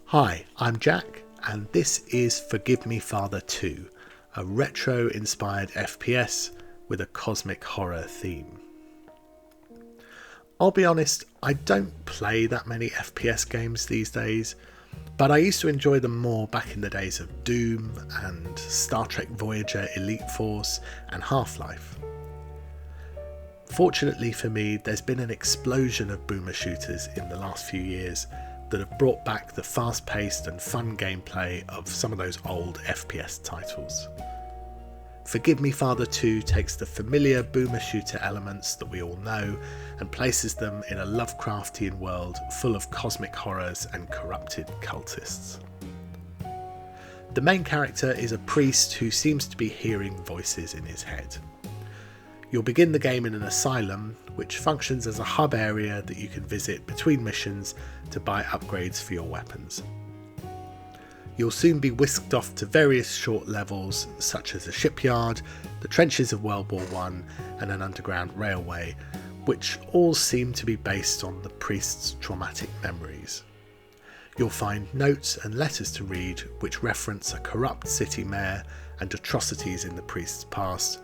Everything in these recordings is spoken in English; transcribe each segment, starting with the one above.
Hi, I'm Jack, and this is Forgive Me Father 2, a retro-inspired FPS with a cosmic horror theme. I'll be honest, I don't play that many FPS games these days, but I used to enjoy them more back in the days of Doom and Star Trek Voyager Elite Force and Half-Life. Fortunately for me, there's been an explosion of boomer shooters in the last few years that have brought back the fast-paced and fun gameplay of some of those old FPS titles. Forgive Me Father 2 takes the familiar boomer shooter elements that we all know and places them in a Lovecraftian world full of cosmic horrors and corrupted cultists. The main character is a priest who seems to be hearing voices in his head. You'll begin the game in an asylum, which functions as a hub area that you can visit between missions to buy upgrades for your weapons. You'll soon be whisked off to various short levels such as a shipyard, the trenches of World War I and an underground railway, which all seem to be based on the priest's traumatic memories. You'll find notes and letters to read which reference a corrupt city mayor and atrocities in the priest's past,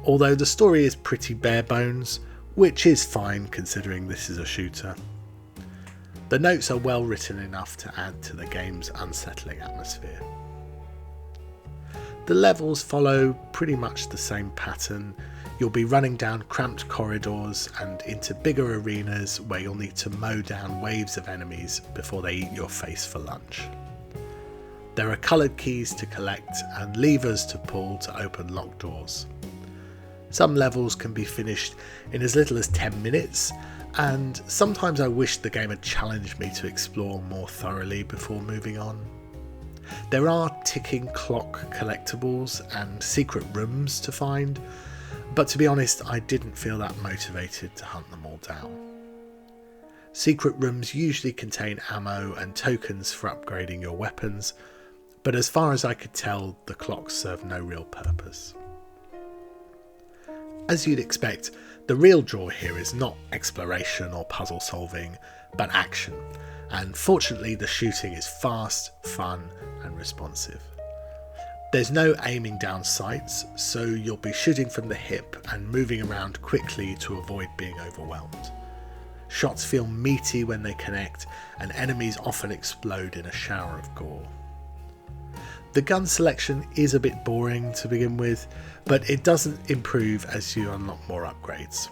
although the story is pretty bare bones, which is fine considering this is a shooter. The notes are well written enough to add to the game's unsettling atmosphere. The levels follow pretty much the same pattern. You'll be running down cramped corridors and into bigger arenas where you'll need to mow down waves of enemies before they eat your face for lunch. There are coloured keys to collect and levers to pull to open locked doors. Some levels can be finished in as little as 10 minutes, and sometimes I wish the game had challenged me to explore more thoroughly before moving on. There are ticking clock collectibles and secret rooms to find, but to be honest, I didn't feel that motivated to hunt them all down. Secret rooms usually contain ammo and tokens for upgrading your weapons, but as far as I could tell, the clocks serve no real purpose. As you'd expect, the real draw here is not exploration or puzzle solving, but action, and fortunately the shooting is fast, fun and responsive. There's no aiming down sights, so you'll be shooting from the hip and moving around quickly to avoid being overwhelmed. Shots feel meaty when they connect, and enemies often explode in a shower of gore. The gun selection is a bit boring to begin with, but it doesn't improve as you unlock more upgrades.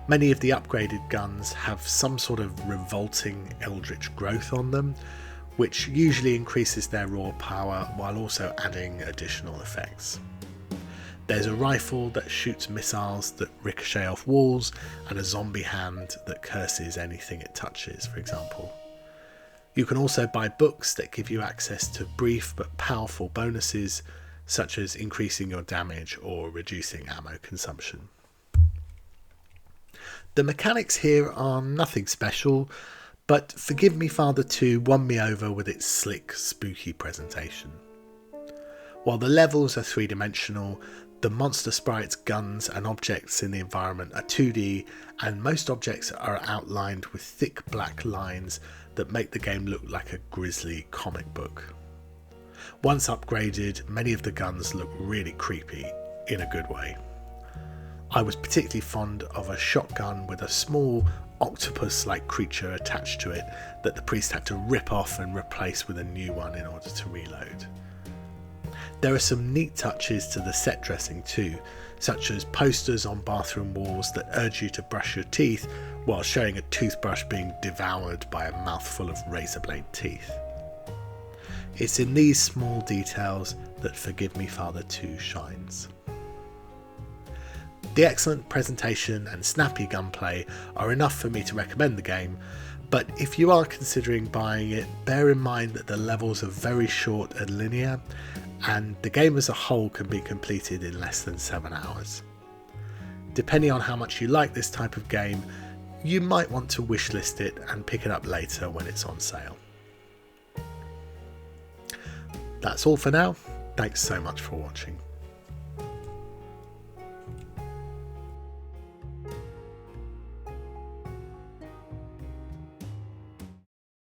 Many of the upgraded guns have some sort of revolting eldritch growth on them, which usually increases their raw power while also adding additional effects. There's a rifle that shoots missiles that ricochet off walls, and a zombie hand that curses anything it touches, for example. You can also buy books that give you access to brief but powerful bonuses, such as increasing your damage or reducing ammo consumption. The mechanics here are nothing special, but Forgive Me Father 2 won me over with its slick, spooky presentation. While the levels are three-dimensional, the monster sprites, guns and objects in the environment are 2D, and most objects are outlined with thick black lines that make the game look like a grisly comic book. Once upgraded, many of the guns look really creepy, in a good way. I was particularly fond of a shotgun with a small octopus-like creature attached to it that the priest had to rip off and replace with a new one in order to reload. There are some neat touches to the set dressing too, such as posters on bathroom walls that urge you to brush your teeth while showing a toothbrush being devoured by a mouthful of razor blade teeth. It's in these small details that Forgive Me Father 2 shines. The excellent presentation and snappy gunplay are enough for me to recommend the game, but if you are considering buying it, bear in mind that the levels are very short and linear, and the game as a whole can be completed in less than 7 hours. Depending on how much you like this type of game, you might want to wishlist it and pick it up later when it's on sale. That's all for now. Thanks so much for watching.